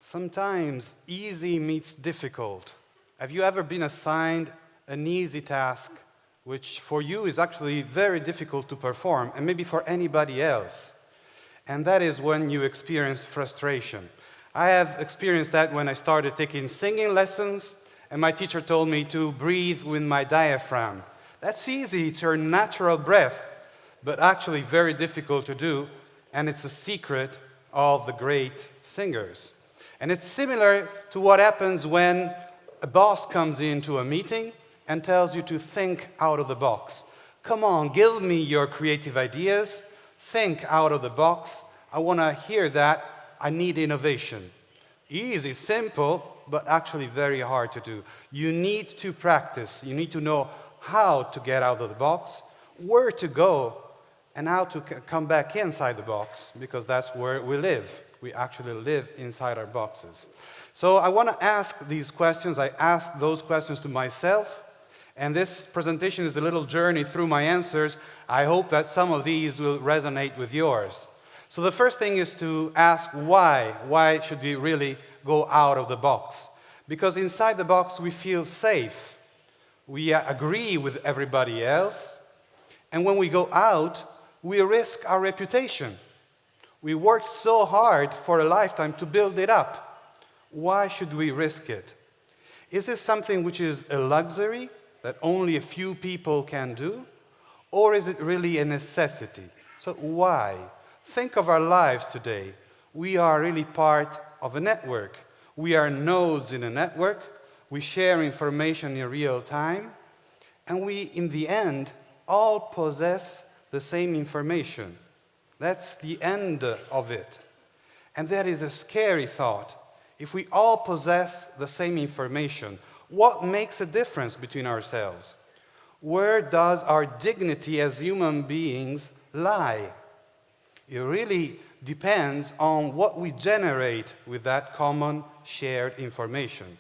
Sometimes easy meets difficult. Have you ever been assigned an easy task which for you is actually very difficult to perform, and maybe for anybody else? And that is when you experience frustration. I have experienced that when I started taking singing lessons, and my teacher told me to breathe with my diaphragm. That's easy, it's your natural breath, but actually very difficult to do, and it's a secret of the great singers. And it's similar to what happens when a boss comes into a meeting and tells you to think out of the box. Come on, give me your creative ideas, think out of the box. I want to hear that. I need innovation. Easy, simple, but actually very hard to do. You need to practice. You need to know how to get out of the box, where to go, and how to come back inside the box, because that's where we live. We actually live inside our boxes. So I want to ask these questions. I asked those questions to myself, and this presentation is a little journey through my answers. I hope that some of these will resonate with yours. So the first thing is to ask why. Why should we really go out of the box? Because inside the box we feel safe. We agree with everybody else. And when we go out, we risk our reputation. We worked so hard for a lifetime to build it up. Why should we risk it? Is this something which is a luxury that only a few people can do? Or is it really a necessity? So why? Think of our lives today. We are really part of a network. We are nodes in a network. We share information in real time. And we, in the end, all possess the same information. That's the end of it. And that is a scary thought. If we all possess the same information, what makes a difference between ourselves? Where does our dignity as human beings lie? It really depends on what we generate with that common shared information.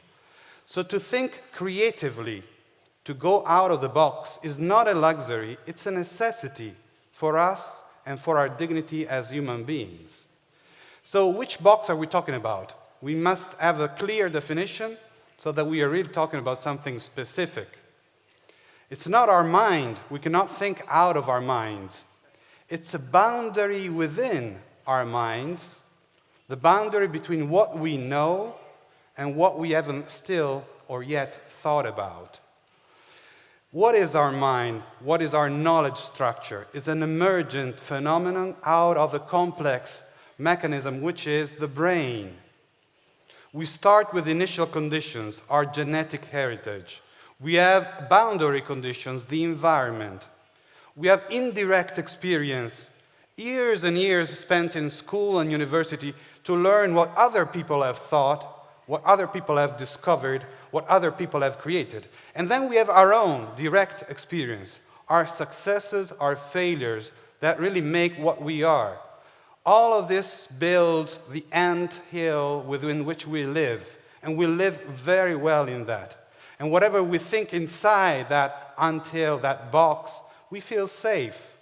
So to think creatively, to go out of the box, is not a luxury, it's a necessity for us and for our dignity as human beings. So which box are we talking about? We must have a clear definition so that we are really talking about something specific. It's not our mind. We cannot think out of our minds. It's a boundary within our minds, the boundary between what we know and what we haven't still or yet thought about. What is our mind? What is our knowledge structure? It's an emergent phenomenon out of a complex mechanism, which is the brain. We start with initial conditions, our genetic heritage. We have boundary conditions, the environment. We have indirect experience, years and years spent in school and university to learn what other people have thought, what other people have discovered, what other people have created. And then we have our own direct experience, our successes, our failures, that really make what we are. All of this builds the ant hill within which we live, and we live very well in that. And whatever we think inside that ant hill, that box, we feel safe.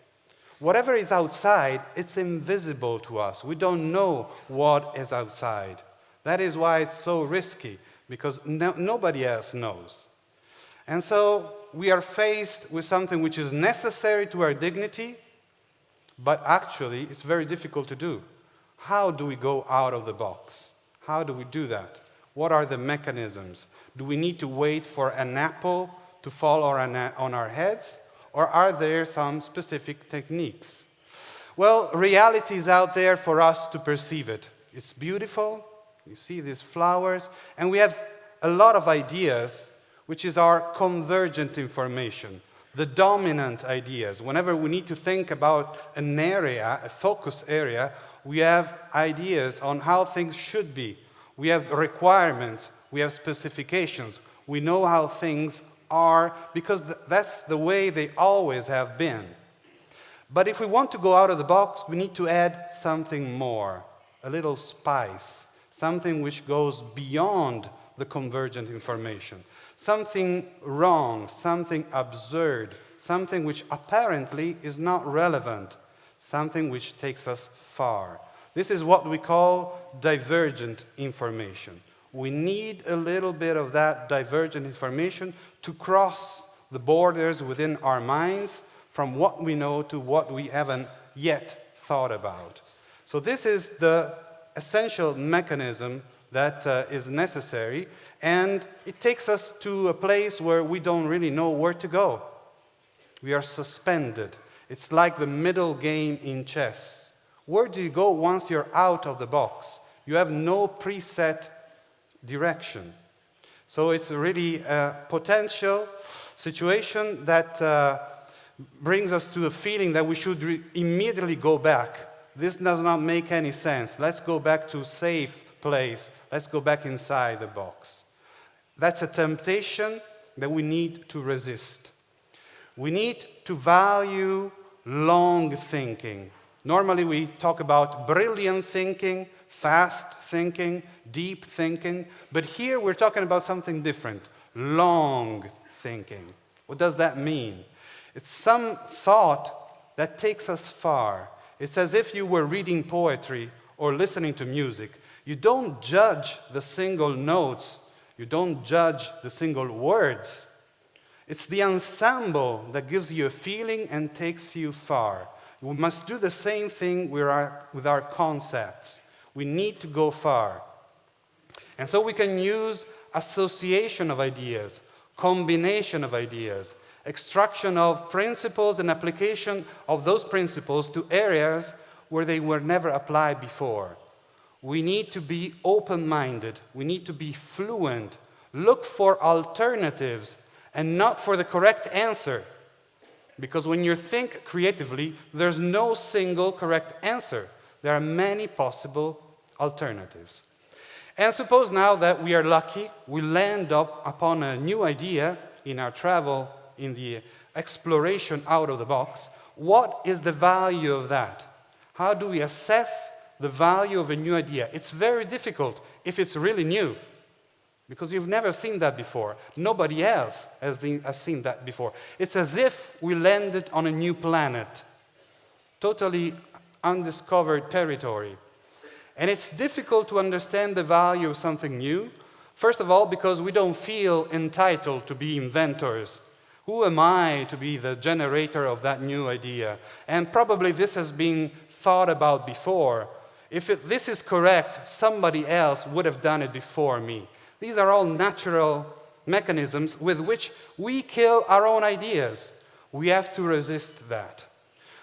Whatever is outside, it's invisible to us. We don't know what is outside. That is why it's so risky, because nobody else knows. And so we are faced with something which is necessary to our dignity, but actually it's very difficult to do. How do we go out of the box? How do we do that? What are the mechanisms? Do we need to wait for an apple to fall on our heads? Or are there some specific techniques? Well, reality is out there for us to perceive it. It's beautiful. You see these flowers. And we have a lot of ideas, which is our convergent information, the dominant ideas. Whenever we need to think about an area, a focus area, we have ideas on how things should be. We have requirements. We have specifications. We know how things are, because that's the way they always have been. But if we want to go out of the box, we need to add something more, a little spice, something which goes beyond the convergent information, something wrong, something absurd, something which apparently is not relevant, something which takes us far. This is what we call divergent information. We need a little bit of that divergent information to cross the borders within our minds from what we know to what we haven't yet thought about. So this is the essential mechanism that is necessary, and it takes us to a place where we don't really know where to go. We are suspended. It's like the middle game in chess. Where do you go once you're out of the box? You have no preset direction. So it's really a potential situation that brings us to a feeling that we should immediately go back. This does not make any sense. Let's go back to a safe place. Let's go back inside the box. That's a temptation that we need to resist. We need to value long thinking. Normally we talk about brilliant thinking, fast thinking, deep thinking, but here we're talking about something different, long thinking. What does that mean? It's some thought that takes us far. It's as if you were reading poetry or listening to music. You don't judge the single notes. You don't judge the single words. It's the ensemble that gives you a feeling and takes you far. We must do the same thing with our concepts. We need to go far. And so we can use association of ideas, combination of ideas, extraction of principles and application of those principles to areas where they were never applied before. We need to be open-minded. We need to be fluent. Look for alternatives and not for the correct answer. Because when you think creatively, there's no single correct answer. There are many possible alternatives. And suppose now that we are lucky, we land up upon a new idea in our travel, in the exploration out of the box. What is the value of that? How do we assess the value of a new idea? It's very difficult if it's really new, because you've never seen that before. Nobody else has seen that before. It's as if we landed on a new planet, totally undiscovered territory. And it's difficult to understand the value of something new, first of all, because we don't feel entitled to be inventors. Who am I to be the generator of that new idea? And probably this has been thought about before. If this is correct, somebody else would have done it before me. These are all natural mechanisms with which we kill our own ideas. We have to resist that.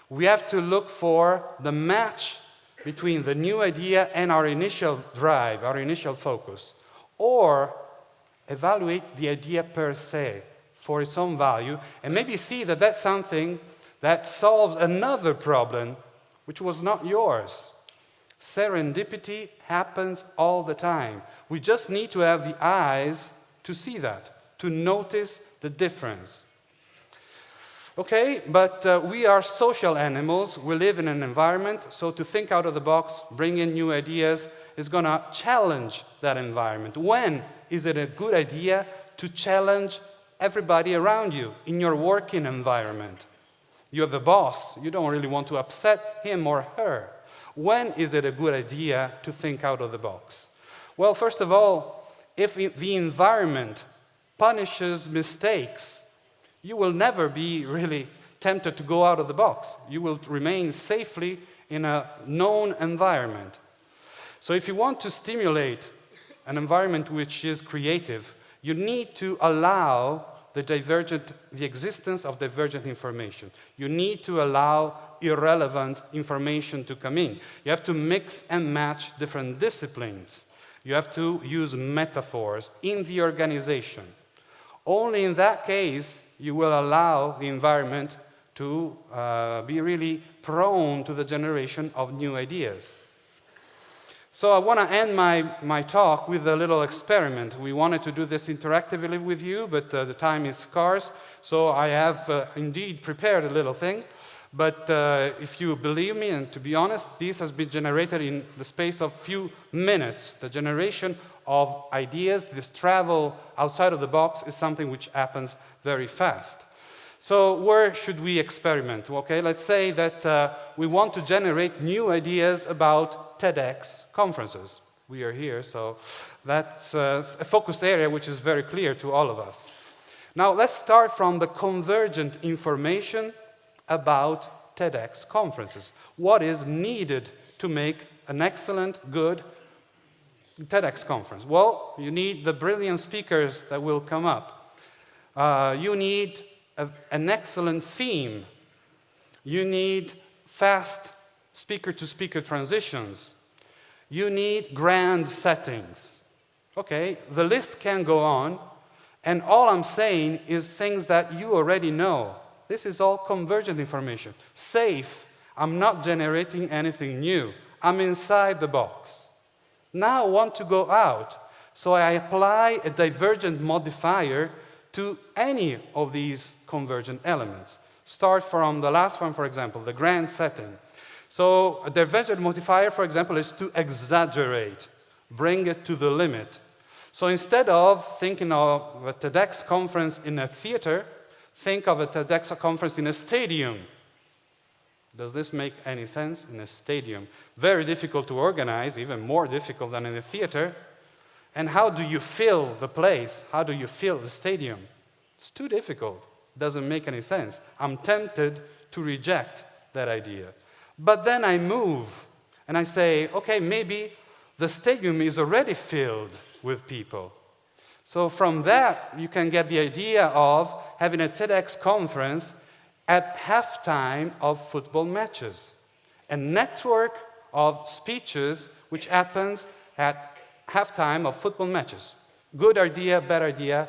We have to look for the match between the new idea and our initial drive, our initial focus, or evaluate the idea per se for its own value, and maybe see that that's something that solves another problem which was not yours. Serendipity happens all the time. We just need to have the eyes to see that, to notice the difference. Okay, but we are social animals. We live in an environment, so to think out of the box, bring in new ideas, is going to challenge that environment. When is it a good idea to challenge everybody around you in your working environment? You have a boss. You don't really want to upset him or her. When is it a good idea to think out of the box? Well, first of all, if the environment punishes mistakes, you will never be really tempted to go out of the box. You will remain safely in a known environment. So if you want to stimulate an environment which is creative, you need to allow the existence of divergent information. You need to allow irrelevant information to come in. You have to mix and match different disciplines. You have to use metaphors in the organization. Only in that case, you will allow the environment to be really prone to the generation of new ideas. So I want to end my talk with a little experiment. We wanted to do this interactively with you, but the time is scarce. So I have indeed prepared a little thing. But if you believe me, and to be honest, this has been generated in the space of few minutes. The generation of ideas, this travel outside of the box, is something which happens very fast. So where should we experiment? Okay, let's say that we want to generate new ideas about TEDx conferences. We are here, so that's a focus area which is very clear to all of us. Now let's start from the convergent information about TEDx conferences. What is needed to make an excellent, good TEDx conference? Well, you need the brilliant speakers that will come up. You need an excellent theme. You need fast speaker-to-speaker transitions. You need grand settings. Okay, the list can go on, and all I'm saying is things that you already know. This is all convergent information. Safe, I'm not generating anything new. I'm inside the box. Now I want to go out, so I apply a divergent modifier to any of these convergent elements. Start from the last one, for example, the grand setting. So a divergent modifier, for example, is to exaggerate, bring it to the limit. So instead of thinking of a TEDx conference in a theater, think of a TEDx conference in a stadium. Does this make any sense? In a stadium. Very difficult to organize, even more difficult than in a theater. And how do you fill the place? How do you fill the stadium? It's too difficult. Doesn't make any sense. I'm tempted to reject that idea. But then I move and I say, okay, maybe the stadium is already filled with people. So from that, you can get the idea of having a TEDx conference at halftime of football matches. A network of speeches which happens at halftime of football matches. Good idea, bad idea,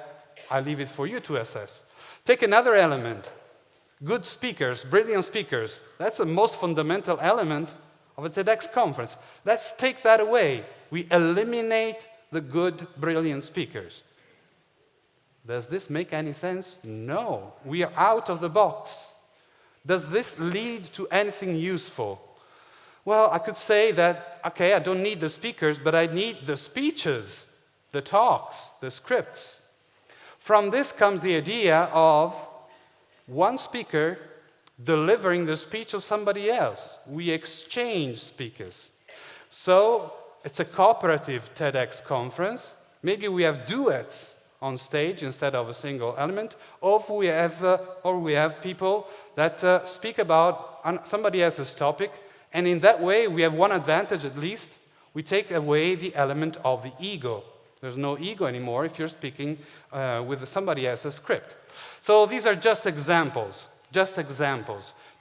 I leave it for you to assess. Take another element. Good speakers, brilliant speakers. That's the most fundamental element of a TEDx conference. Let's take that away. We eliminate the good, brilliant speakers. Does this make any sense? No. We are out of the box. Does this lead to anything useful? Well, I could say that, okay, I don't need the speakers, but I need the speeches, the talks, the scripts. From this comes the idea of one speaker delivering the speech of somebody else. We exchange speakers. So it's a cooperative TEDx conference. Maybe we have duets on stage instead of a single element, or we have people that speak about somebody else's topic, and in that way we have one advantage at least. We take away the element of the ego. There's no ego anymore if you're speaking with somebody else's script. So these are just examples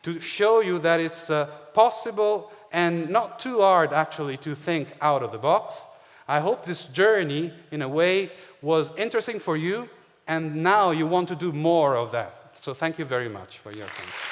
to show you that it's possible and not too hard actually to think out of the box. I hope this journey, in a way, was interesting for you, and now you want to do more of that. So thank you very much for your attention.